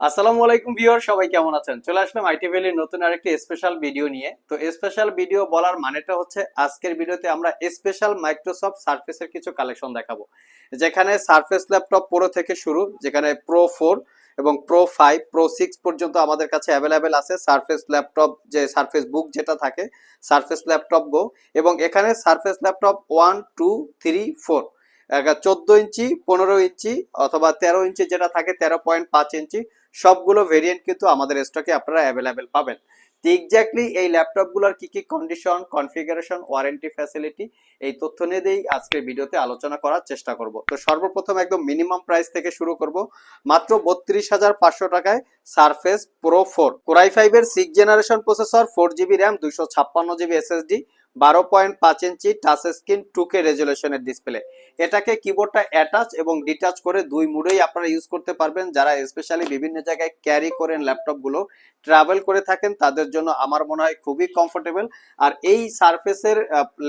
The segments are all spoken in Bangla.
আসসালামু আলাইকুম ভিউয়ার, সবাই কেমন আছেন? চলে আসলাম আইটি ভ্যালির নতুন আরেকটি স্পেশাল ভিডিও নিয়ে। তো স্পেশাল ভিডিও বলার মানেটা হচ্ছে আজকের ভিডিওতে আমরা স্পেশাল মাইক্রোসফট সারফেসের কিছু কালেকশন দেখাবো, যেখানে সারফেস ল্যাপটপ প্রো থেকে শুরু, যেখানে প্রো 4 এবং প্রো 5 প্রো 6 পর্যন্ত আমাদের কাছে অ্যাভেলেবেল আছে। সারফেস ল্যাপটপ, যে সারফেস বুক যেটা থাকে, সারফেস ল্যাপটপ গো, এবং এখানে সারফেস ল্যাপটপ 1 2 3 4 14 ইঞ্চি, 15 ইঞ্চি অথবা 13 ইঞ্চি যেটা থাকে, 13.5 ইঞ্চি, সবগুলো ভেরিয়েন্ট কিন্তু আমাদের স্টকে আপনারা অ্যাভেলেবেল পাবেন। তো এক্স্যাক্টলি এই ল্যাপটপগুলোর কি কি কন্ডিশন, কনফিগারেশন, ওয়ারেন্টি ফ্যাসিলিটি, এই তথ্য নিয়ে দিয়েই আজকের ভিডিওতে আলোচনা করার চেষ্টা করব। তো সর্বপ্রথম একদম মিনিমাম প্রাইস থেকে শুরু করব। মাত্র 32,500 টাকায় সারফেস প্রো 4 কোরাই 5 এর 6 generation processor, 4 GB RAM, 256 GB SSD, 12.5 inch touch screen, 2K রেজুলেশনের ডিসপ্লে। এটাকে কিবোর্ডটা অ্যাটাচ এবং ডিটাচ করে দুই মুডেই আপনারা ইউজ করতে পারবেন। যারা স্পেশালি বিভিন্ন জায়গায় ক্যারি করেন, ল্যাপটপ গুলো ট্রাভেল করে থাকেন, তাদের জন্য আমার মনে হয় খুবই কমফোর্টেবল। আর এই সারফেসের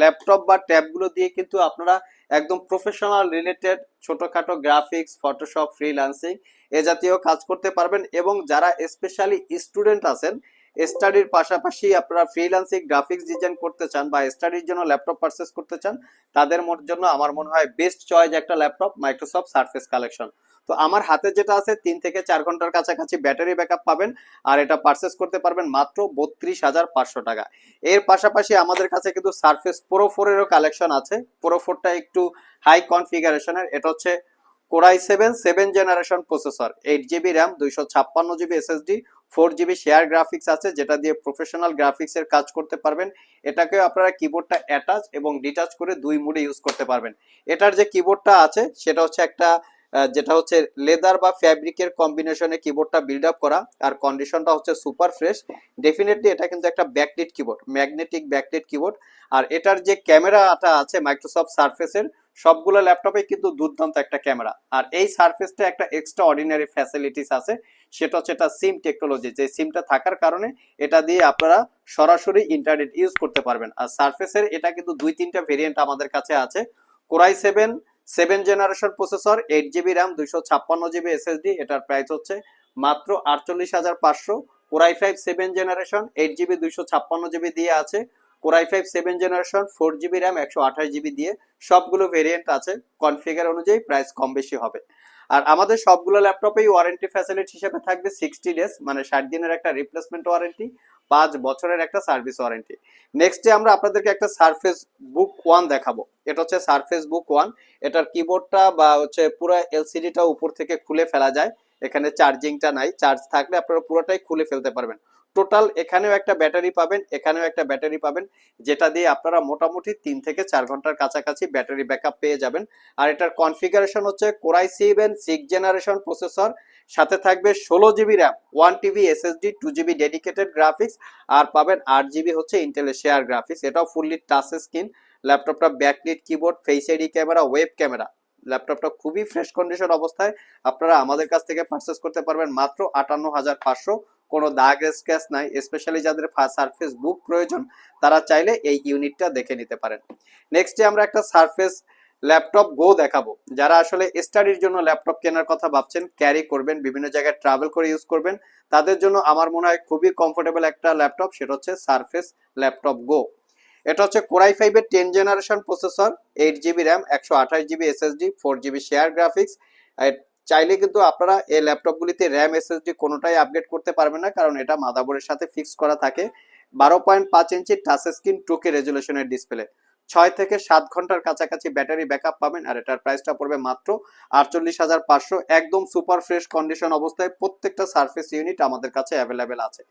ল্যাপটপ বা ট্যাব গুলো দিয়ে কিন্তু আপনারা একদম প্রফেশনাল রিলেটেড ছোটখাটো গ্রাফিক্স, ফটোশপ, ফ্রিল্যান্সিং এ জাতীয় কাজ করতে পারবেন। এবং যারা স্পেশালি স্টুডেন্ট আছেন, স্টাডির পাশাপাশি আপনারা ফ্রিল্যান্সিং গ্রাফিক্স ডিজাইন করতে চান বা স্টাডির জন্য ল্যাপটপ পারচেস করতে চান, তাদের জন্য আমার মনে হয় বেস্ট চয়েস একটা ল্যাপটপ মাইক্রোসফট সারফেস কালেকশন। তো আমার হাতে যেটা আছে 3 থেকে 4 ঘন্টার কাছাকাছি ব্যাটারি ব্যাকআপ পাবেন, আর এটা পারচেস করতে পারবেন মাত্র 32,500 টাকা। এর পাশাপাশি আমাদের কাছে কিন্তু সারফেস প্রো 4 এরও কালেকশন আছে। প্রো 4টা একটু হাই কনফিগারেশনের। এটা হচ্ছে core i 7 generation processor, 8 GB RAM, 256 GB SSD, 4 GB share graphics আছে, যেটা দিয়ে প্রফেশনাল গ্রাফিক্স এর কাজ করতে পারবেন। এটাকে আপনারা কিবোর্ডটা অ্যাটাচ এবং ডিটাচ করে দুই মুডে ইউজ করতে পারবেন। এটার যে কিবোর্ডটা আছে সেটা হচ্ছে একটা যেটা হচ্ছে লেদার বা ফ্যাব্রিকের কম্বিনেশনে কিবোর্ডটা বিল্ড আপ করা, আর কন্ডিশনটা হচ্ছে সুপার ফ্রেশ। ডেফিনেটলি এটা কিন্তু একটা backlit keyboard, magnetic backlit keyboard. আর এটার যে ক্যামেরাটা আছে মাইক্রোসফট সারফেসের, সবগুলো ল্যাপটপে কিন্তু দুর্দান্ত একটা ক্যামেরা। আর এই সারফেসটা একটা এক্সট্রা অর্ডিনারি ফ্যাসিলিটিস আছে, সেটা হচ্ছে এটা সিম টেকনোলজি। যে সিমটা থাকার কারণে এটা দিয়ে আপনারা সরাসরি ইন্টারনেট ইউজ করতে পারবেন। আর সারফেসের এটা কিন্তু 2-3টা ভেরিয়েন্ট আমাদের কাছে আছে। Core i 7 generation processor, 8 GB RAM, 256 GB SSD, এটার প্রাইস হচ্ছে মাত্র 48,500। কোরাই 5 জেনারেশন, 8 জিবি, 256 জিবি দিয়ে আছে। Core i 5 generation, 4 GB RAM, 128 GB দিয়ে। সবগুলো ভেরিয়েন্ট আছে, কনফিগার অনুযায়ী প্রাইস কম বেশি হবে। আর আমাদের সবগুলো ল্যাপটপেই ওয়ারেন্টি ফ্যাসিলিটি হিসেবে থাকবে 60 ডেজ, মানে 60 দিনের একটা রিপ্লেসমেন্ট ওয়ারেন্টি, 5 বছরের একটা সার্ভিস ওয়ারেন্টি। নেক্সটে আমরা আপনাদেরকে একটা সারফেস বুক 1 দেখাবো। এটা হচ্ছে সারফেস বুক 1। এটার কিবোর্ডটা বা হচ্ছে পুরো এলসিডিটা উপর থেকে খুলে ফেলা যায়। এখানে চার্জিংটা নাই, চার্জ থাকলে আপনারা পুরোটাই খুলে ফেলতে পারবেন। টোটাল এখানেও একটা ব্যাটারি পাবেন, এখানেও একটা ব্যাটারি পাবেন, যেটা দিয়ে আপনারা মোটামুটি 3 থেকে 4 ঘন্টার কাছাকাছি ব্যাটারি ব্যাকআপ পেয়ে যাবেন। আর এটার কনফিগারেশন হচ্ছে কোরাই 6 জেনারেশন প্রসেসর, সাথে থাকবে 16 GB RAM, 1 TB SSD, 2 GB dedicated graphics, আর পাবেন 8 জিবি হচ্ছে ইন্টেলের শেয়ার গ্রাফিক্স। এটাও ফুললি টাচ স্ক্রিন। ল্যাপটপটা backlit keyboard, face ID camera, web camera. ল্যাপটপটা খুবই ফ্রেশ কন্ডিশন অবস্থায় আপনারা আমাদের কাছ থেকে পারচেস করতে পারবেন মাত্র 58,500। কোনো দাগ স্ক্র্যাচ নাই। স্পেশালি যাদের সারফেস বুক প্রয়োজন, তারা চাইলে এই ইউনিটটা দেখে নিতে পারেন। নেক্সটে আমরা একটা সারফেস ল্যাপটপ গো দেখাবো। যারা আসলে স্টাডির জন্য ল্যাপটপ কেনার কথা ভাবছেন, ক্যারি করবেন, বিভিন্ন জায়গায় ট্রাভেল করে ইউজ করবেন, তাদের জন্য আমার মনে হয় খুবই কমফোর্টেবল একটা ল্যাপটপ, সেটা হচ্ছে সারফেস ল্যাপটপ গো। এটা হচ্ছে core i 5 generation processor, 8 GB RAM, 128 GB SSD, 4 GB share graphics. চাইলে কিন্তু আপনারা এই ল্যাপটপগুলিতে র্যাম এসএসডি কোনোটাই আপগ্রেড করতে পারবেন না, কারণ এটা মাদারবোর্ডের সাথে ফিক্স করা থাকে। 12.5 ইঞ্চি টাচ স্ক্রিন, 2K রেজুলেশনের ডিসপ্লে। 6 থেকে 7 ঘন্টার কাছাকাছি ব্যাটারি ব্যাকআপ পাবেন। আর এটার প্রাইসটা পড়বে মাত্র 48,500। একদম সুপার ফ্রেশ কন্ডিশন অবস্থায় প্রত্যেকটা সারফেস ইউনিট আমাদের কাছে অ্যাভেলেবেল আছে।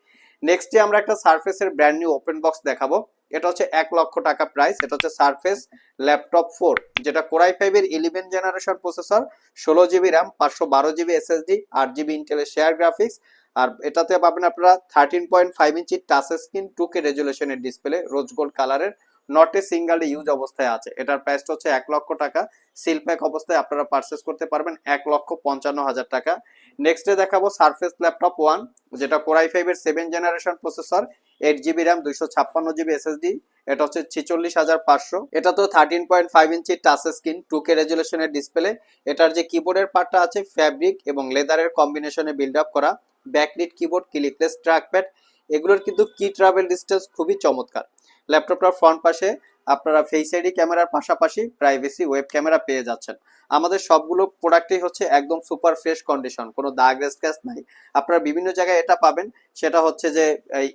নেক্সটে আমরা একটা সারফেসের ব্র্যান্ড নিউ ওপেন বক্স দেখাবো। এটা হচ্ছে 1 লক্ষ টাকা প্রাইস। এটা হচ্ছে সারফেস ল্যাপটপ 4, যেটা core i 5 generation processor, 16 GB RAM, 512 GB SSD, 8 GB ইন্টেলের শেয়ার গ্রাফিক্স। আর এটাতে পাবেন আপনারা 13.5 ইঞ্চি টাচ স্ক্রিন, 2K রেজুলেশনের ডিসপ্লে, রোজ গোল্ড কালারের, নট এ সিঙ্গেল ইউজ অবস্থায় আছে। এটার প্রাইসটা হচ্ছে 1 লক্ষ টাকা। সিল প্যাক অবস্থায় আপনারা পারচেস করতে পারবেন 1,55,000 টাকা। নেক্সটে দেখাবো সারফেস ল্যাপটপ 1, যেটা core i 5 generation processor, 8 GB RAM, 256 GB SSD, এটা হচ্ছে 46,500। এটা তো 13.5 ইঞ্চি টাচ স্ক্রিন 2K রেজুলেশনের ডিসপ্লে। এটার যে কিবোর্ডের পার্টটা আছে ফ্যাব্রিক এবং লেদারের কম্বিনেশনে বিল্ড আপ করা। ব্যাকলিট কিবোর্ড, ক্লিকলেস ট্র্যাকপ্যাড, এগুলোর কিন্তু কি ট্রাভেল ডিস্টেন্স খুবই চমৎকার। ল্যাপটপটার ফ্রন্ট পাশে আপনারা ফেস আইডি ক্যামেরার পাশাপাশি প্রাইভেসি ওয়েব ক্যামেরা পেয়ে যাচ্ছেন। আমাদের সবগুলো প্রোডাক্টই হচ্ছে একদম সুপার ফ্রেশ কন্ডিশন, কোনো দাগ স্ক্র্যাচ নাই। আপনারা বিভিন্ন জায়গায় এটা পাবেন, সেটা হচ্ছে যে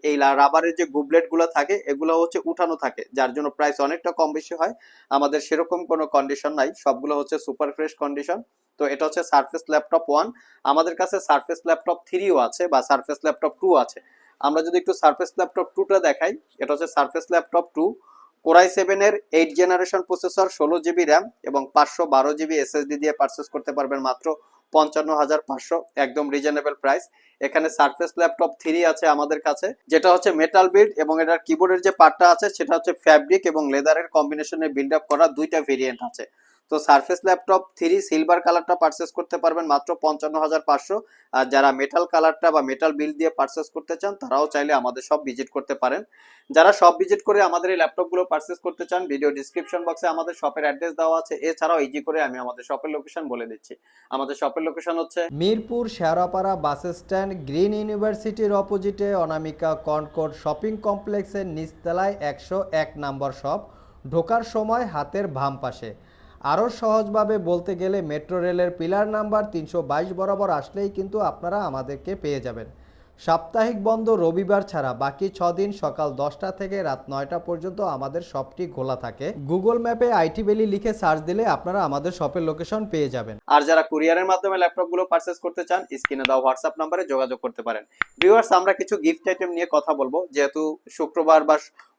এই রাবারের যে গুবলেট গুলো থাকে এগুলো হচ্ছে উঠানো থাকে, যার জন্য প্রাইস অনেকটা কম বেশি হয়। আমাদের সেরকম কোনো কন্ডিশন নাই, সবগুলো হচ্ছে সুপার ফ্রেশ কন্ডিশন। তো এটা হচ্ছে সারফেস ল্যাপটপ 1। আমাদের কাছে সারফেস ল্যাপটপ 3ও আছে বা সারফেস ল্যাপটপ 2 আছে। আমরা যদি একটু সারফেস ল্যাপটপ 2টা দেখাই, এটা হচ্ছে সারফেস ল্যাপটপ 2। কোরাই 7 এর 8 জেনারেশন প্রসেসর, 16 জিবি র্যাম এবং 512 জিবি এসএসডি দিয়ে পারচেস করতে পারবেন মাত্র 55,500, একদম রিজনেবল প্রাইস। এখানে সারফেস ল্যাপটপ 3 আছে আমাদের কাছে, যেটা হচ্ছে মেটাল বিল্ড এবং এটার কিবোর্ডের যে পার্টটা আছে সেটা হচ্ছে ফ্যাব্রিক এবং লেদারের কম্বিনেশনে বিল্ড আপ করা, দুইটা ভেরিয়েন্ট আছে। তো সারফেস ল্যাপটপ 3 সিলভার কালারটা পারচেস করতে পারবেন মাত্র 55,500। আর যারা মেটাল কালারটা বা মেটাল বিল্ড দিয়ে পারচেস করতে চান তারাও চাইলে আমাদের সব ভিজিট করতে পারেন। যারা সব ভিজিট করে আমাদের এই ল্যাপটপগুলো পারচেস করতে চান, ভিডিও ডিসক্রিপশন বক্সে আমাদের শপের অ্যাড্রেস দেওয়া আছে। এছাড়াও ইজি করে আমি আমাদের শপের লোকেশন বলে দিচ্ছি। আমাদের শপের লোকেশন হচ্ছে Mirpur Shewrapara bus stand, green ইউনিভার্সিটির অপোজিটে অনামিকা কনকর্ড শপিং কমপ্লেক্সের নিচতলায় 101 নম্বর শপ। ঢোকার সময় হাতের বাম পাশে। আরও সহজভাবে বলতে গেলে মেট্রো রেলের পিলার নাম্বার 322 বরাবর আসলেই কিন্তু আপনারা আমাদেরকে পেয়ে যাবেন। সাপ্তাহিক বন্ধ রবিবার ছাড়া বাকি 6 দিন সকাল 10টা থেকে রাত 9টা পর্যন্ত আমাদের শপটি খোলা থাকে। গুগল ম্যাপে আইটি ভ্যালি লিখে সার্চ দিলে আপনারা আমাদের শপের লোকেশন পেয়ে যাবেন। আর যারা কুরিয়ারের মাধ্যমে ল্যাপটপগুলো পারচেস করতে চান, স্ক্রিনে দেওয়া হোয়াটসঅ্যাপ নম্বরে যোগাযোগ করতে পারেন। ভিউয়ার্স, আমরা কিছু গিফট আইটেম নিয়ে কথা বলবো, যেহেতু শুক্রবার বা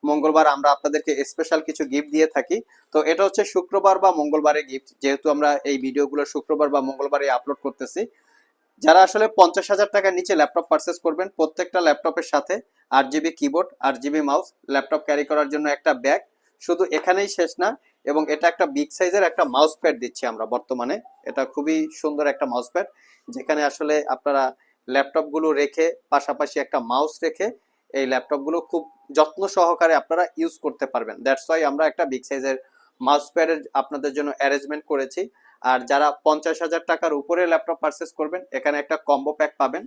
মঙ্গলবার আমরা আপনাদেরকে স্পেশাল কিছু গিফট দিয়ে থাকি। তো এটা হচ্ছে শুক্রবার বা মঙ্গলবারের গিফট, যেহেতু আমরা এই ভিডিওগুলো শুক্রবার বা মঙ্গলবারে আপলোড করতেছি। যারা আসলে 50,000 টাকার নিচে ল্যাপটপ পারচেস করবেন, প্রত্যেকটা ল্যাপটপের সাথে 8 GB keyboard, 8 GB mouse, laptop carry করার জন্য একটা ব্যাগ। শুধু এখানেই শেষ না, এবং এটা একটা বিগ সাইজের একটা মাউস প্যাড দিচ্ছি আমরা বর্তমানে। এটা খুবই সুন্দর একটা মাউস প্যাড, যেখানে আসলে আপনারা ল্যাপটপগুলো রেখে পাশাপাশি একটা মাউস রেখে এই ল্যাপটপগুলো খুব যত্ন সহকারে আপনারা ইউজ করতে পারবেন। দ্যাটস ওয়াই আমরা একটা বিগ সাইজের মাউস প্যাডের আপনাদের জন্য অ্যারেঞ্জমেন্ট করেছি। আর যারা 50,000 টাকার উপরে ল্যাপটপ পারচেস করবেন, এখানে একটা কম্বো প্যাক পাবেন।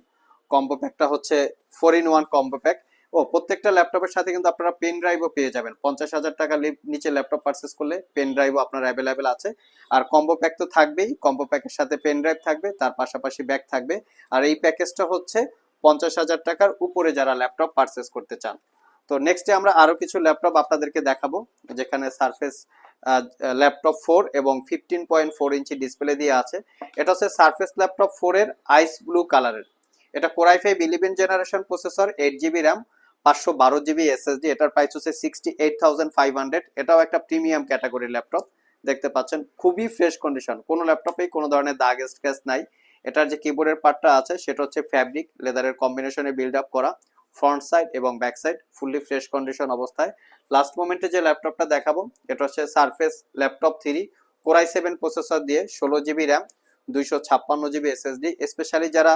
কম্বো প্যাকটা হচ্ছে 4-in-1 কম্বো প্যাক। ও প্রত্যেকটা ল্যাপটপের সাথে কিন্তু আপনারা পেন ড্রাইভও পেয়ে যাবেন। 50,000 টাকা নিচে ল্যাপটপ পারচেস করলে পেন ড্রাইভও আপনার অ্যাভেলেবেল আছে। আর কম্বো প্যাক তো থাকবেই, কম্বো প্যাকের সাথে পেন ড্রাইভ থাকবে, তার পাশাপাশি ব্যাগ থাকবে। আর এই প্যাকেজটা হচ্ছে 50,000 টাকার উপরে যারা ল্যাপটপ পারচেস করতে চান। তো নেক্সটে আমরা আরো কিছু ল্যাপটপ আপনাদেরকে দেখাবো, যেখানে সারফেস ল্যাপটপ 4 এবং 15.4 ইঞ্চি ডিসপ্লে দিয়ে আছে। এটা হচ্ছে সারফেস ল্যাপটপ 4 এর আইস ব্লু কালারের। এটা core i 5 11 generation processor, 8 GB RAM, 512 GB SSD. এটার প্রাইস হচ্ছে 68,500। এটাও একটা প্রিমিয়াম ক্যাটাগরির ল্যাপটপ। দেখতে পাচ্ছেন খুবই ফ্রেশ কন্ডিশন, কোনো ল্যাপটপেই কোনো ধরনের দাগ স্ক্র্যাচ নাই। এটার যে কিবোর্ডের পার্টটা আছে সেটা হচ্ছে ফ্যাব্রিক লেদারের কম্বিনেশনে বিল্ড আপ করা। ফ্রন্ট সাইড এবং back side fully fresh condition অবস্থায়। লাস্ট মোমেন্টে যে ল্যাপটপটা দেখাবো এটা হচ্ছে সারফেস ল্যাপটপ 3 কোরাই 7 প্রসেসর দিয়ে, 16 GB RAM, 256 GB SSD. Specially যারা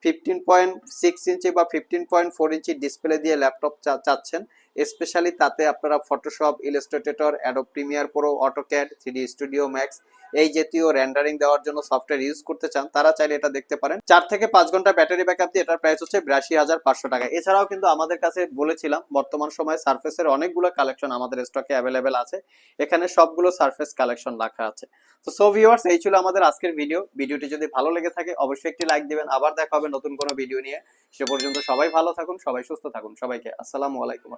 15.6 ইঞ্চি বা 15.4 ইঞ্চি ডিসপ্লে দিয়ে ল্যাপটপ চাচ্ছেন, স্পেশালি তাতে আপনারা Photoshop, Illustrator, Adobe Premiere Pro, AutoCAD, 3ডি স্টুডিও ম্যাক্স এই জাতীয় রেন্ডারিং দেওয়ার জন্য সফটওয়্যার ইউজ করতে চান, তারা চাইলে এটা দেখতে পারেন। 4 থেকে 5 ঘন্টা ব্যাটারি ব্যাকআপ দিয়ে এটার প্রাইস হচ্ছে 82,500 টাকা। এছাড়াও কিন্তু আমাদের কাছে বলেছিলাম বর্তমান সময়ে সারফেসের অনেকগুলো কালেকশন আমাদের স্টকে অ্যাভেলেবেল আছে। এখানে সবগুলো সারফেস কালেকশন রাখা আছে। তো সো ভিউয়ার্স, এই ছিল আমাদের আজকের ভিডিওটি যদি ভালো লেগে থাকে অবশ্যই একটি লাইক দিবেন। আবার দেখা হবে নতুন কোনো ভিডিও নিয়ে। সে পর্যন্ত সবাই ভালো থাকুন, সবাই সুস্থ থাকুন। সবাইকে আসসালামু আলাইকুম।